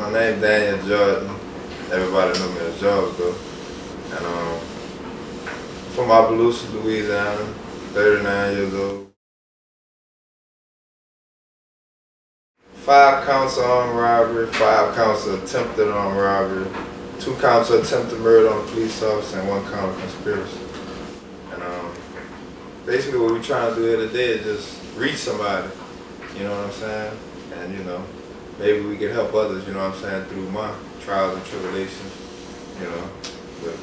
My name's Daniel Jordan. Everybody know me as George though. And from Angola, Louisiana, 39 years old. 5 counts of armed robbery, 5 counts of attempted armed robbery, 2 counts of attempted murder on a police officer, and 1 count of conspiracy. And basically what we're trying to do here today is just reach somebody, you know what I'm saying? And you know, maybe we can help others, you know what I'm saying, through my trials and tribulations, you know. But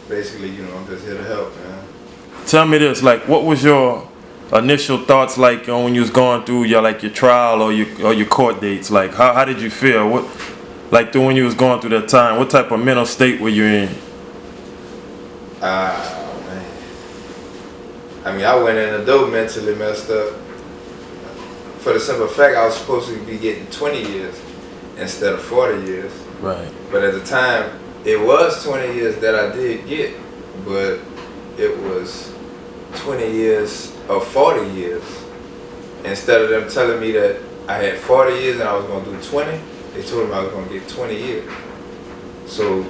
basically, you know, I'm just here to help, man. Tell me this, like, what was your initial thoughts like when you was going through your trial or your court dates? Like, how did you feel? What, like, when you was going through that time, what type of mental state were you in? Man. I mean, I went in the door mentally messed up. For the simple fact, I was supposed to be getting 20 years instead of 40 years. Right. But at the time, it was 20 years that I did get, but it was 20 years of 40 years. Instead of them telling me that I had 40 years and I was going to do 20, they told me I was going to get 20 years. So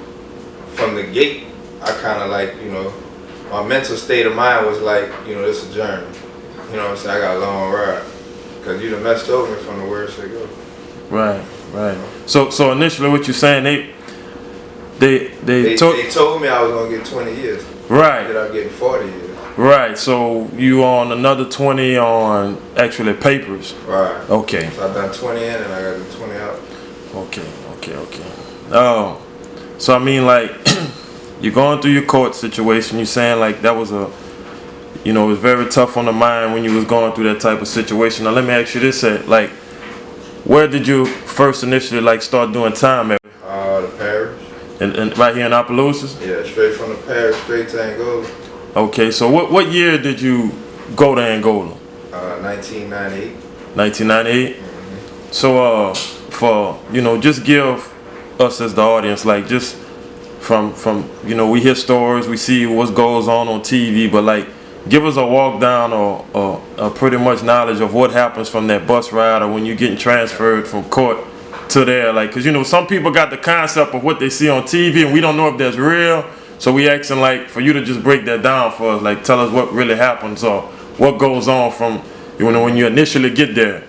from the gate, I kind of like, you know, my mental state of mind was like, you know, this is a journey. You know what I'm saying? I got a long ride. Because you done messed over me from the word say go. Right, right. So initially what you're saying, they told me I was going to get 20 years. Right. That I'm getting 40 years. Right, so you on another 20 on actually papers. Right. Okay. So I've done 20 in and I got the 20 out. Okay. Oh, so I mean, like, you're going through your court situation, you're saying like that was it was very tough on the mind when you was going through that type of situation. Now let me ask you this, like, where did you first initially like start doing time at? The parish. And right here in Opelousas? Yeah, straight from the parish, straight to Angola. Okay, so what year did you go to Angola? 1998. 1998? Mm-hmm. So for, just give us as the audience, like, just from we hear stories, we see what goes on TV, but like, give us a walk down or pretty much knowledge of what happens from that bus ride or when you're getting transferred from court to there, like, because some people got the concept of what they see on TV and we don't know if that's real, so we asking like for you to just break that down for us, like tell us what really happens or what goes on from when you initially get there.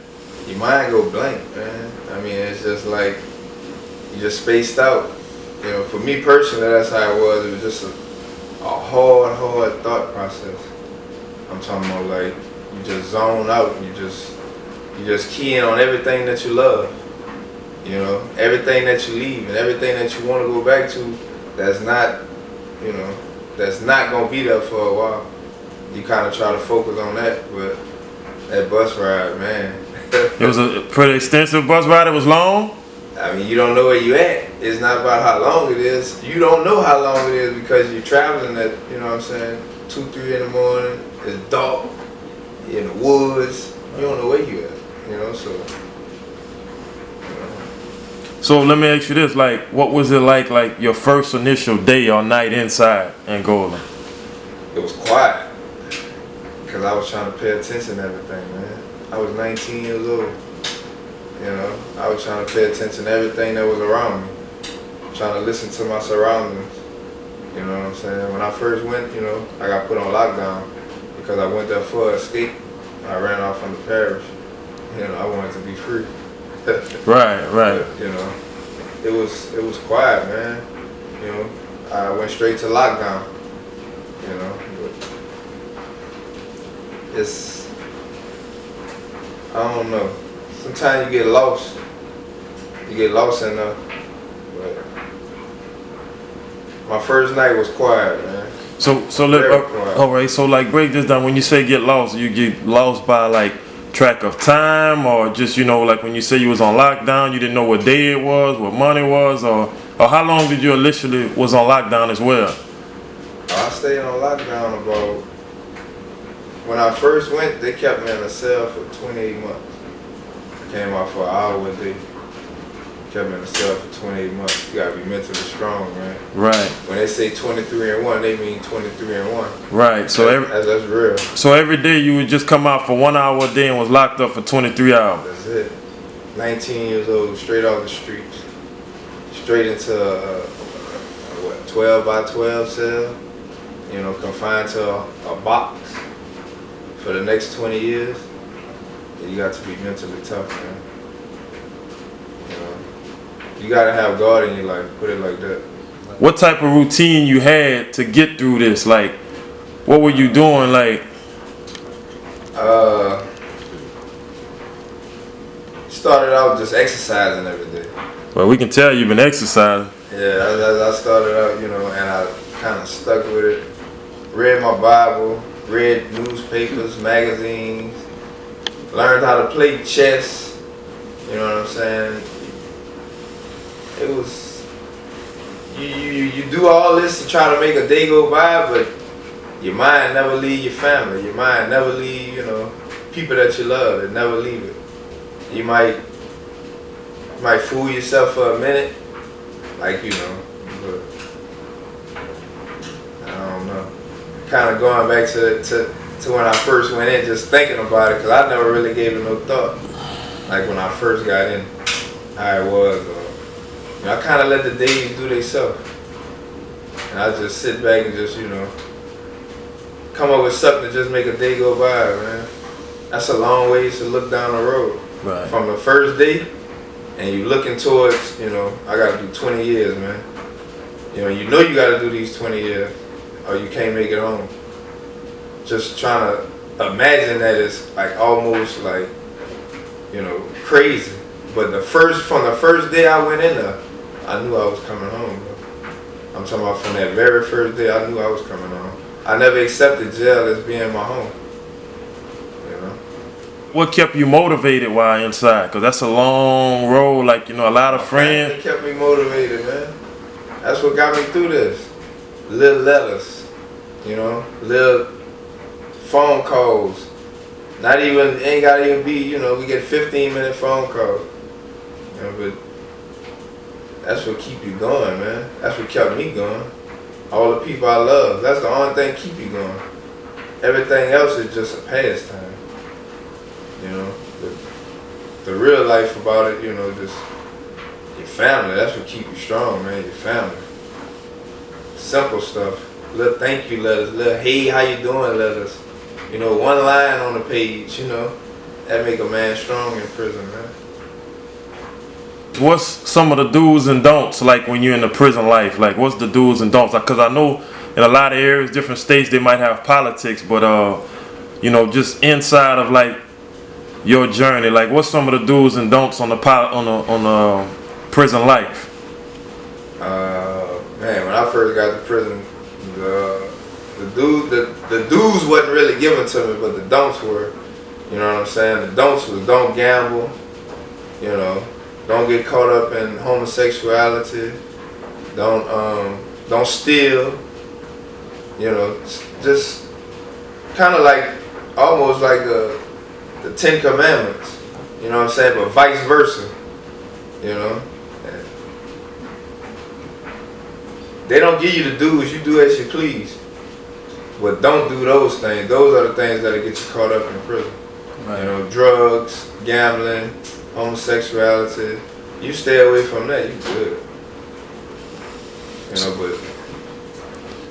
Your mind go blank, man. I mean, it's just like you just spaced out. For me personally, that's how it was. It was just a hard thought process. I'm talking about like you just zone out. You just key in on everything that you love. Everything that you leave and everything that you want to go back to, that's not gonna be there for a while. You kind of try to focus on that, but that bus ride, man. It was a pretty extensive bus ride. It was long. I mean, you don't know where you at. It's not about how long it is. You don't know how long it is because you're traveling at, 2, 3 in the morning. It's dark. You're in the woods. You don't know where you at. So let me ask you this, like, what was it like your first initial day or night inside Angola? It was quiet, because I was trying to pay attention to everything, man. I was 19 years old, I was trying to pay attention to everything that was around me, trying to listen to my surroundings, you know what I'm saying? When I first went, I got put on lockdown, because I went there for escape. I ran off from the parish, I wanted to be free. Right. But, it was quiet, man. I went straight to lockdown. But it's, I don't know. Sometimes you get lost. You get lost in there. But my first night was quiet, man. So all right. So like, break this down. When you say get lost, you get lost by like track of time, or just like when you say you was on lockdown, you didn't know what day it was, what month it was, or how long did you initially was on lockdown as well? I stayed on lockdown about, when I first went, they kept me in a cell for 28 months. I came out for an hour a day. Kept me in a cell for 28 months. You gotta be mentally strong, man. Right. When they say 23 and 1, they mean 23 and 1. Right. So that's real. So every day you would just come out for 1 hour a day and was locked up for 23 hours. That's it. 19 years old, straight off the streets. straight into a 12 by 12 cell, you know, confined to a box for the next 20 years. You got to be mentally tough, man. You know, you gotta have God in your life, put it like that. What type of routine you had to get through this? Like, what were you doing? Like, started out just exercising every day. well, we can tell you've been exercising. Yeah, I started out, you know, and I kind of stuck with it. Read my Bible, read newspapers, magazines, learned how to play chess. You know what I'm saying? It was, you do all this to try to make a day go by, but your mind never leave your family. Your mind never leave, you know, people that you love. They never leave it. You might fool yourself for a minute, like, you know, but I don't know. Kind of going back to when I first went in, just thinking about it, because I never really gave it no thought. Like when I first got in, how it was. You know, I kind of let the days do themselves. And I just sit back and just, you know, come up with something to just make a day go by, man. That's a long ways to look down the road. Right. From the first day, and you looking towards, you know, I gotta do 20 years, man. You know you gotta do these 20 years, or you can't make it home. Just trying to imagine that it's like almost like, you know, crazy. But from the first day I went in there, I knew I was coming home, bro. I'm talking about from that very first day, I knew I was coming home. I never accepted jail as being my home. What kept you motivated while inside? Because that's a long road, like, you know, a lot of friends. It kept me motivated, man. That's what got me through this. Little letters, you know, little phone calls. Ain't gotta even be, you know, we get 15-minute phone calls. You know, but that's what keep you going, man. That's what kept me going. All the people I love, that's the only thing keep you going. Everything else is just a pastime. You know, the real life about it, you know, just your family. That's what keep you strong, man. Your family. Simple stuff. Little thank you letters. Little hey, how you doing letters. You know, one line on the page. You know, that make a man strong in prison, man. What's some of the do's and don'ts like when you're in the prison life? Like, what's the do's and don'ts? Because I know in a lot of areas, different states, they might have politics, but you know, just inside of like your journey, like what's some of the do's and don'ts on the prison life? Man, when I first got to prison, the dues wasn't really given to me, but the don'ts were. You know what I'm saying? The don'ts was don't gamble. You know, don't get caught up in homosexuality. Don't steal. You know, just kind of like almost like the 10 Commandments, you know what I'm saying, but vice versa, you know. And they don't give you the dues, you do as you please, but don't do those things. Those are the things that'll get you caught up in prison. Right. You know, drugs, gambling, homosexuality. You stay away from that, you good. You know, but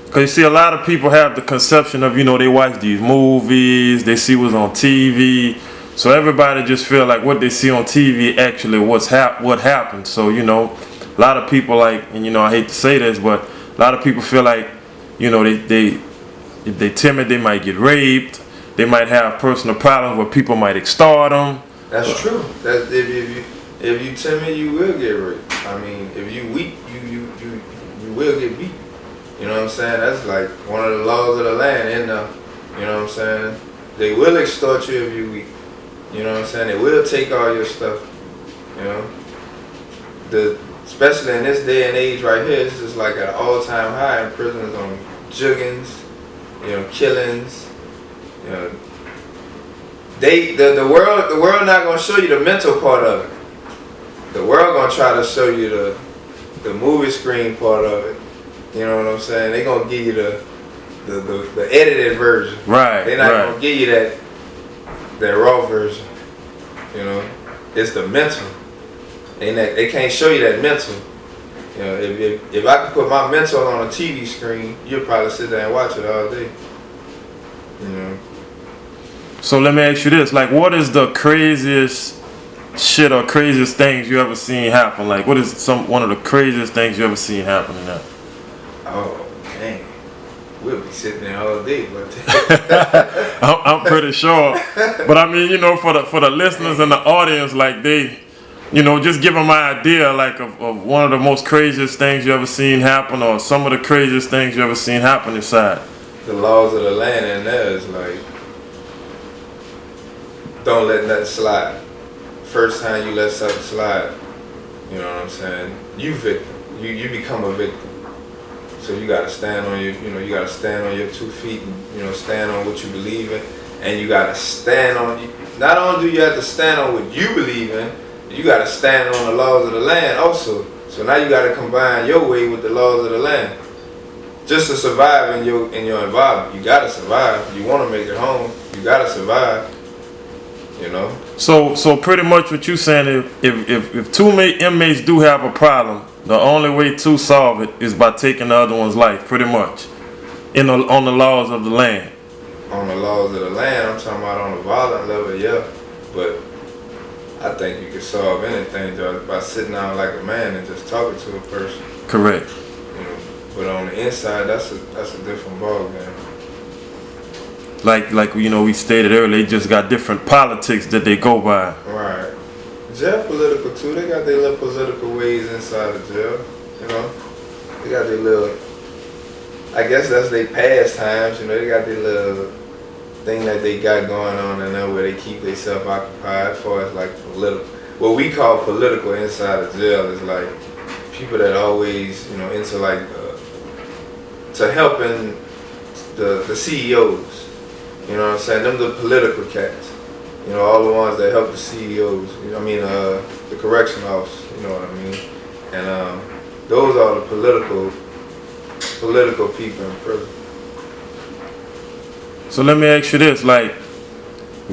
because you see, a lot of people have the conception of, you know, they watch these movies, they see what's on TV, so everybody just feel like what they see on TV actually what happened. So, you know, a lot of people like, and you know, I hate to say this, but a lot of people feel like, you know, if they timid, they might get raped, they might have personal problems where people might extort them. That's true. That's if you timid, you will get raped. I mean, if you weak, you will get beat. You know what I'm saying? That's like one of the laws of the land. And you know what I'm saying? They will extort you if you weak. You know what I'm saying? They will take all your stuff. You know, especially in this day and age right here, it's just like an all-time high in prisons on juggings, you know, killings. You know, the world not gonna show you the mental part of it. The world gonna try to show you the movie screen part of it. You know what I'm saying? They gonna give you the edited version. Right. They're not gonna give you that raw version. You know, it's the mental. They can't show you that mental. You know, if I could put my mentor on a TV screen, you'll probably sit there and watch it all day. You know. So let me ask you this: like, what is the craziest shit or craziest things you ever seen happen? Like, what is one of the craziest things you ever seen happen in that? Oh man, we'll be sitting there all day, but I'm pretty sure. But I mean, you know, for the listeners and the audience, like they, you know, just give them an idea, like of one of the most craziest things you ever seen happen, or some of the craziest things you ever seen happen inside. The laws of the land in there is like, don't let nothing slide. First time you let something slide, you know what I'm saying? You victim. You become a victim. So you gotta stand on you gotta stand on your 2 feet and, you know, stand on what you believe in. And you gotta stand on, not only do you have to stand on what you believe in, you gotta stand on the laws of the land also. So now you gotta combine your way with the laws of the land. Just to survive in your environment. You gotta survive. You wanna make it home, you gotta survive. You know? So pretty much what you saying, if two inmates do have a problem, the only way to solve it is by taking the other one's life, pretty much, on the laws of the land. On the laws of the land, I'm talking about on a violent level, yeah. But I think you can solve anything just by sitting down like a man and just talking to a person. Correct. You know, but on the inside, that's a different ballgame. Like you know, we stated earlier, they just got different politics that they go by. Right. Jail political too. They got their little political ways inside of jail. You know, they got their little. I guess that's their pastimes. You know, they got their little thing that they got going on in there where they keep themselves occupied. As far as like political, what we call political inside of jail is like people that always, you know, into like to helping the CEOs. You know what I'm saying? Them the political cats. You know, all the ones that help the CEOs. You know what I mean? The correction office. You know what I mean? And those are the political people in prison. So let me ask you this: like,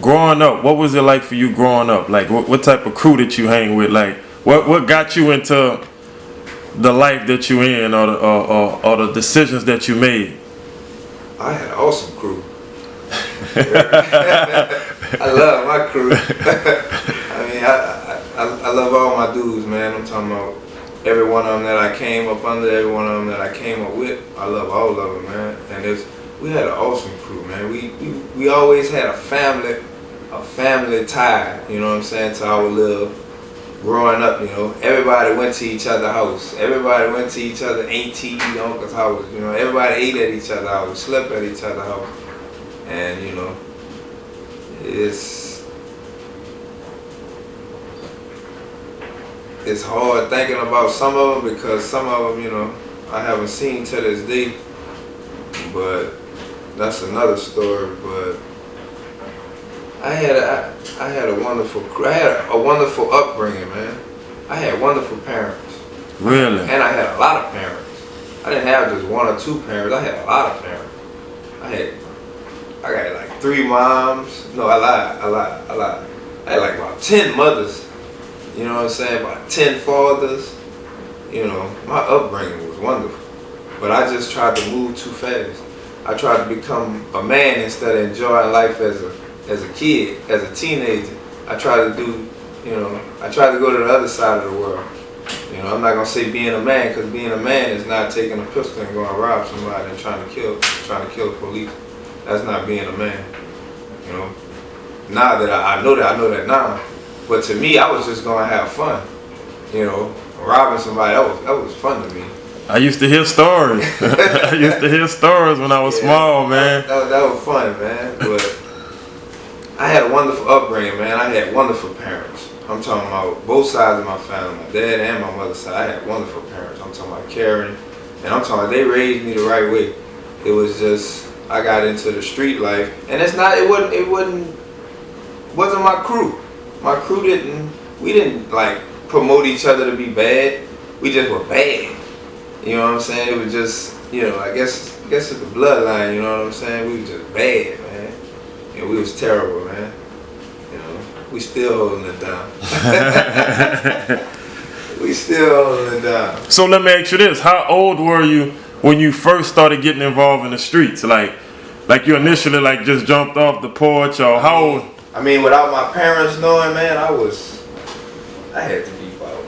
growing up, what was it like for you growing up? Like, what type of crew did you hang with? Like, what got you into the life that you in, or the decisions that you made? I had an awesome crew. I love my crew. I mean, I love all my dudes, man. I'm talking about every one of them that I came up under, every one of them that I came up with. I love all of them, man. And we had an awesome crew, man. We always had a family tie. You know what I'm saying? To our little growing up, you know, everybody went to each other's house. Everybody went to each other auntie, uncle's house. You know, everybody ate at each other's house, slept at each other's house. And you know, it's hard thinking about some of them because some of them, you know, I haven't seen to this day. But that's another story. But I had a wonderful crew. I had a wonderful upbringing, man. I had wonderful parents. Really? And I had a lot of parents. I didn't have just one or two parents. I had a lot of parents. I got like 3 moms. No, I lied. I had like about 10 mothers. You know what I'm saying? About 10 fathers. You know, my upbringing was wonderful. But I just tried to move too fast. I tried to become a man instead of enjoying life as a kid, as a teenager. I tried to go to the other side of the world. You know, I'm not gonna say being a man, because being a man is not taking a pistol and going to rob somebody and trying to kill the police. That's not being a man. You know. Now that I know that now. But to me, I was just gonna have fun. You know, robbing somebody, that was fun to me. I used to hear stories. I used to hear stories when I was small, man. That was fun, man. But I had a wonderful upbringing, man. I had wonderful parents. I'm talking about both sides of my family, my dad and my mother's side. I had wonderful parents. I'm talking about caring, and I'm talking about they raised me the right way. It was just I got into the street life, and it wasn't my crew. My crew we didn't like promote each other to be bad. We just were bad. You know what I'm saying? It was just, you know, I guess it's the bloodline. You know what I'm saying? We was just bad, man. And we was terrible, man. You know, we still holding it down. We still holding it down. So let me ask you this: how old were you when you first started getting involved in the streets? Like you initially like just jumped off the porch, or how old? I mean, without my parents knowing, man, I had to be about,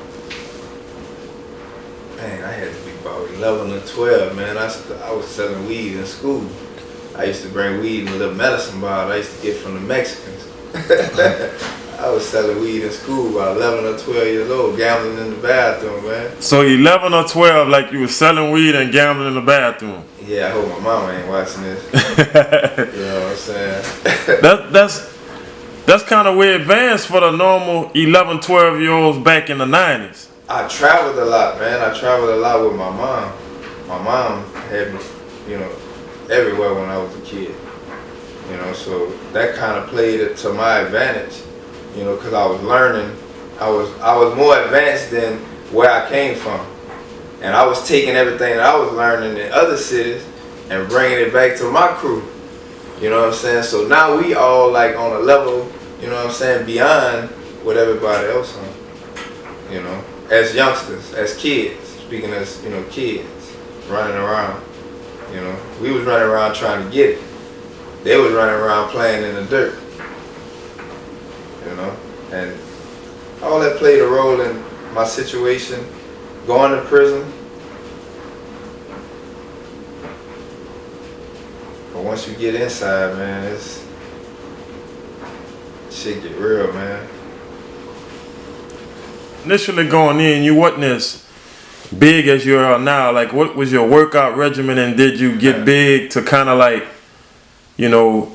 man, I had to be about 11 or 12, man. I was selling weed in school. I used to bring weed in a little medicine bottle I used to get from the Mexicans. I was selling weed in school about 11 or 12 years old, gambling in the bathroom, man. So 11 or 12, like you were selling weed and gambling in the bathroom. Yeah, I hope my mama ain't watching this. You know what I'm saying? That's kind of way advanced for the normal 11, 12-year-olds back in the 90s. I traveled a lot, man. I traveled a lot with my mom. My mom had me, you know, everywhere when I was a kid. You know, so that kind of played it to my advantage. You know, because I was learning. I was more advanced than where I came from. And I was taking everything that I was learning in other cities and bringing it back to my crew. You know what I'm saying? So now we all like on a level, you know what I'm saying, beyond what everybody else on. You know, as youngsters, as kids, speaking as, you know, kids running around. You know, we was running around trying to get it. They was running around playing in the dirt. You know, and all that played a role in my situation, going to prison. But once you get inside, man, shit get real, man. Initially going in, you wasn't as big as you are now. Like, what was your workout regimen, and did you get big to kind of like, you know,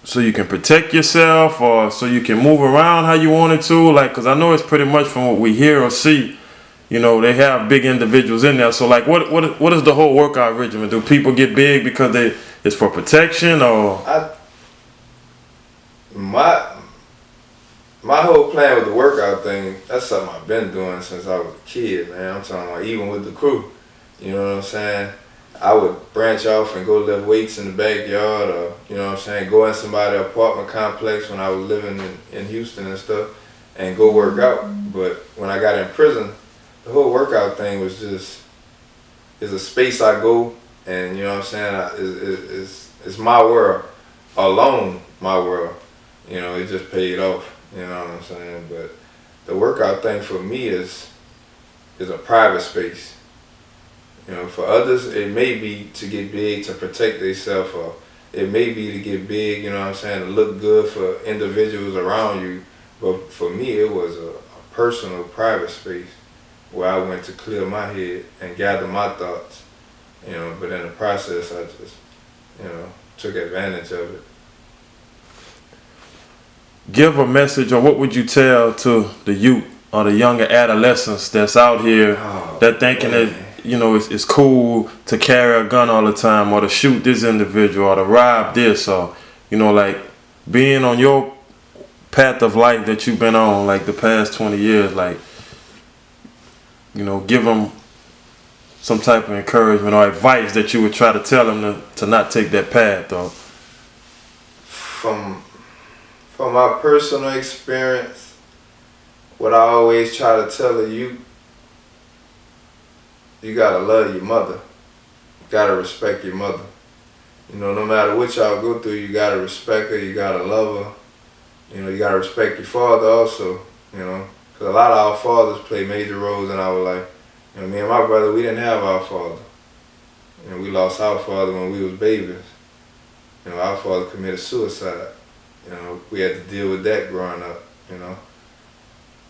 so you can protect yourself or so you can move around how you wanted to? Like, because I know it's pretty much from what we hear or see, you know, they have big individuals in there. So like, what is the whole workout regimen? Do people get big because it's for protection, or? My whole plan with the workout thing, that's something I've been doing since I was a kid, man. I'm talking about even with the crew. You know what I'm saying? I would branch off and go lift weights in the backyard, or, you know what I'm saying, go in somebody's apartment complex when I was living in Houston and stuff, and go work out. But when I got in prison, the whole workout thing was just, it's a space I go, and, you know what I'm saying, it's my world, alone my world. You know, it just paid off, you know what I'm saying? But the workout thing for me is a private space. You know, for others, it may be to get big to protect themselves, or it may be to get big, you know what I'm saying, to look good for individuals around you. But for me, it was a personal, private space where I went to clear my head and gather my thoughts. You know, but in the process, I just, you know, took advantage of it. Give a message, or what would you tell to the youth or the younger adolescents that's out here that thinking that, you know, it's cool to carry a gun all the time, or to shoot this individual, or to rob this, or, you know, like being on your path of life that you've been on like the past 20 years, like, you know, give them some type of encouragement or advice that you would try to tell them to not take that path, though. From my personal experience, what I always try to tell the youth, you gotta love your mother. You gotta respect your mother. You know, no matter what y'all go through, you gotta respect her, you gotta love her. You know, you gotta respect your father also, you know, because a lot of our fathers play major roles in our life. You know, me and my brother, we didn't have our father. You know, we lost our father when we was babies. You know, our father committed suicide. You know, we had to deal with that growing up, you know.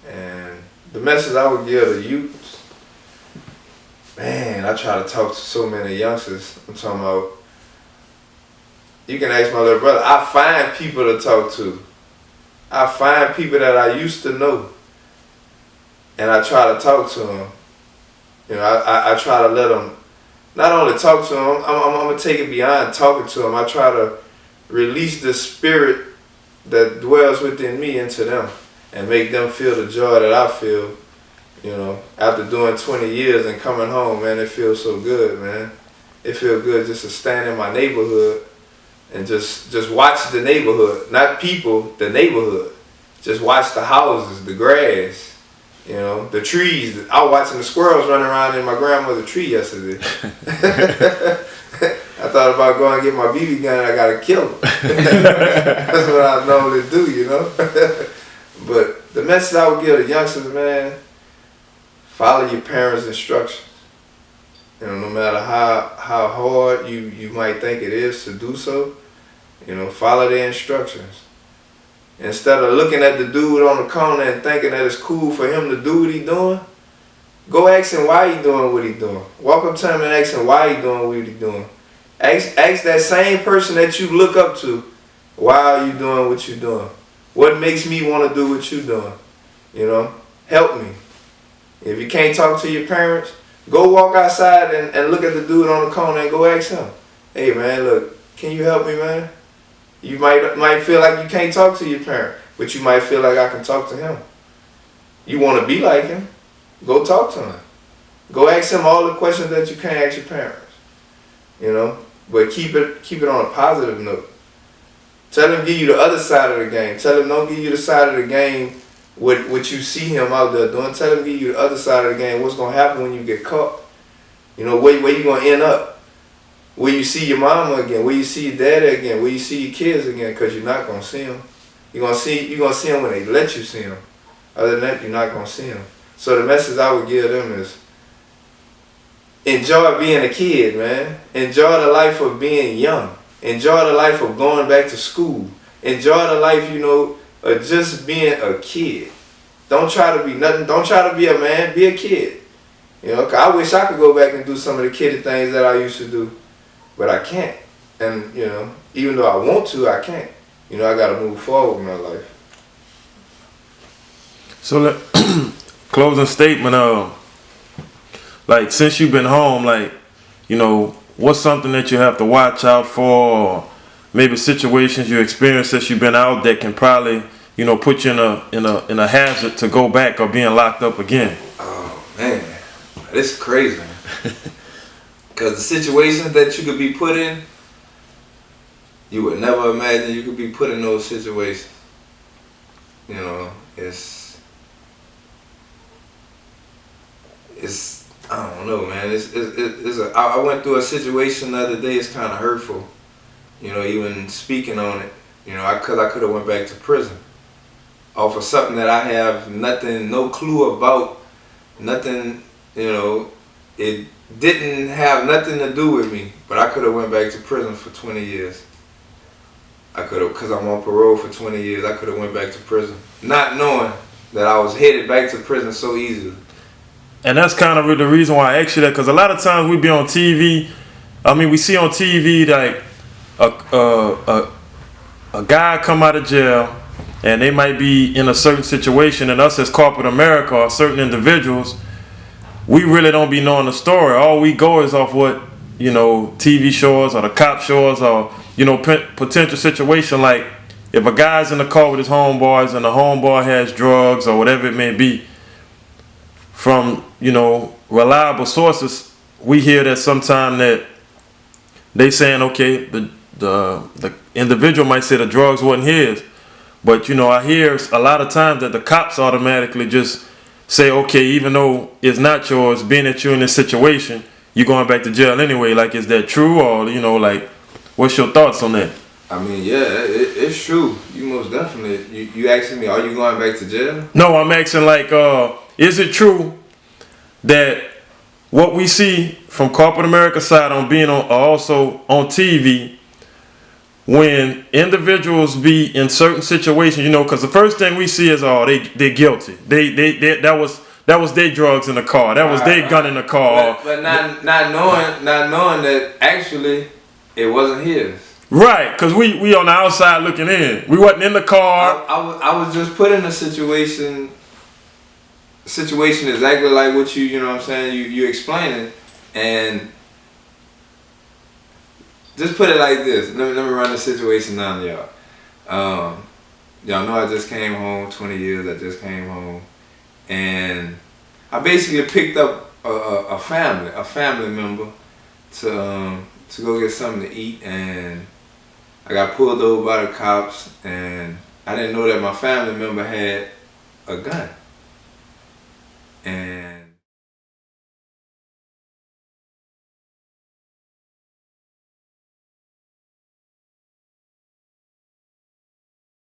And the message I would give the youths, man, I try to talk to so many youngsters. I'm talking about, you can ask my little brother, I find people to talk to. I find people that I used to know, and I try to talk to them. You know, I try to let them, not only talk to them, I'm going to take it beyond talking to them. I try to release the spirit that dwells within me into them and make them feel the joy that I feel. You know, after doing 20 years and coming home, man, it feels so good, man. It feels good just to stand in my neighborhood and just watch the neighborhood, not people, the neighborhood. Just watch the houses, the grass, You know, the trees. I was watching the squirrels running around in my grandmother's tree yesterday. I thought about going and get my BB gun. I gotta kill them. That's what I normally do, you know. But the message I would give the youngsters, man, follow your parents' instructions. You know, no matter how hard you might think it is to do so, you know, follow their instructions. Instead of looking at the dude on the corner and thinking that it's cool for him to do what he's doing, go ask him why he doing what he's doing. Walk up to him and ask him why he doing what he's doing. Ask that same person that you look up to, why are you doing what you're doing? What makes me want to do what you're doing? You know, help me. If you can't talk to your parents, go walk outside and look at the dude on the corner and go ask him, hey man, look, can you help me, man? You might feel like you can't talk to your parent, but you might feel like I can talk to him. You want to be like him? Go talk to him. Go ask him all the questions that you can't ask your parents. You know, but keep it on a positive note. Tell him give you the other side of the game. Tell him don't give you the side of the game what you see him out there doing. Tell him give you the other side of the game. What's gonna happen when you get caught? You know, where you gonna end up? Will you see your mama again? Will you see your daddy again? Will you see your kids again? Because you're not going to see them. You're going to see them when they let you see them. Other than that, you're not going to see them. So the message I would give them is enjoy being a kid, man. Enjoy the life of being young. Enjoy the life of going back to school. Enjoy the life, you know, of just being a kid. Don't try to be nothing. Don't try to be a man. Be a kid. You know, 'cause I wish I could go back and do some of the kiddie things that I used to do. But I can't. And, you know, even though I want to, I can't. You know, I got to move forward in my life. So, closing statement, like, since you've been home, like, you know, what's something that you have to watch out for, or maybe situations you experienced since you've been out that can probably, you know, put you in a hazard to go back or being locked up again? Oh, man. This is crazy. Because the situations that you could be put in, you would never imagine you could be put in those situations. You know, it's I don't know, man. I went through a situation the other day. It's kind of hurtful. You know, even speaking on it. You know, I could have went back to prison off of something that I have no clue about, nothing. You know, it didn't have nothing to do with me, but I could have went back to prison for 20 years. I could have, because I'm on parole for 20 years, I could have went back to prison, not knowing that I was headed back to prison so easily. And that's kind of the reason why I asked you that, because a lot of times we be on TV, we see on TV like a guy come out of jail and they might be in a certain situation, and us as corporate America or certain individuals, we really don't be knowing the story. All we go is off what, you know, TV shows or the cop shows or, you know, potential situation. Like if a guy's in the car with his homeboys and the homeboy has drugs or whatever it may be, from, you know, reliable sources, we hear that sometime that they saying, okay, the individual might say the drugs wasn't his. But, you know, I hear a lot of times that the cops automatically just say, okay, even though it's not yours, being that you're in this situation, you're going back to jail anyway. Like, is that true? Or, you know, like, what's your thoughts on that? I mean, yeah, it's true. You most definitely. You asking me, are you going back to jail? No, I'm asking, like, is it true that what we see from corporate America side on being on also on TV, when individuals be in certain situations, you know, because the first thing we see is, oh, they're guilty. They that was their drugs in the car. That was their gun in the car. But not knowing that actually it wasn't his. Right, because we on the outside looking in. We wasn't in the car. I was just put in a situation exactly like what you know what I'm saying, you explaining, and just put it like this. Let me run the situation down, y'all. Y'all know I just came home, 20 years I just came home, and I basically picked up a family member to go get something to eat, and I got pulled over by the cops, and I didn't know that my family member had a gun.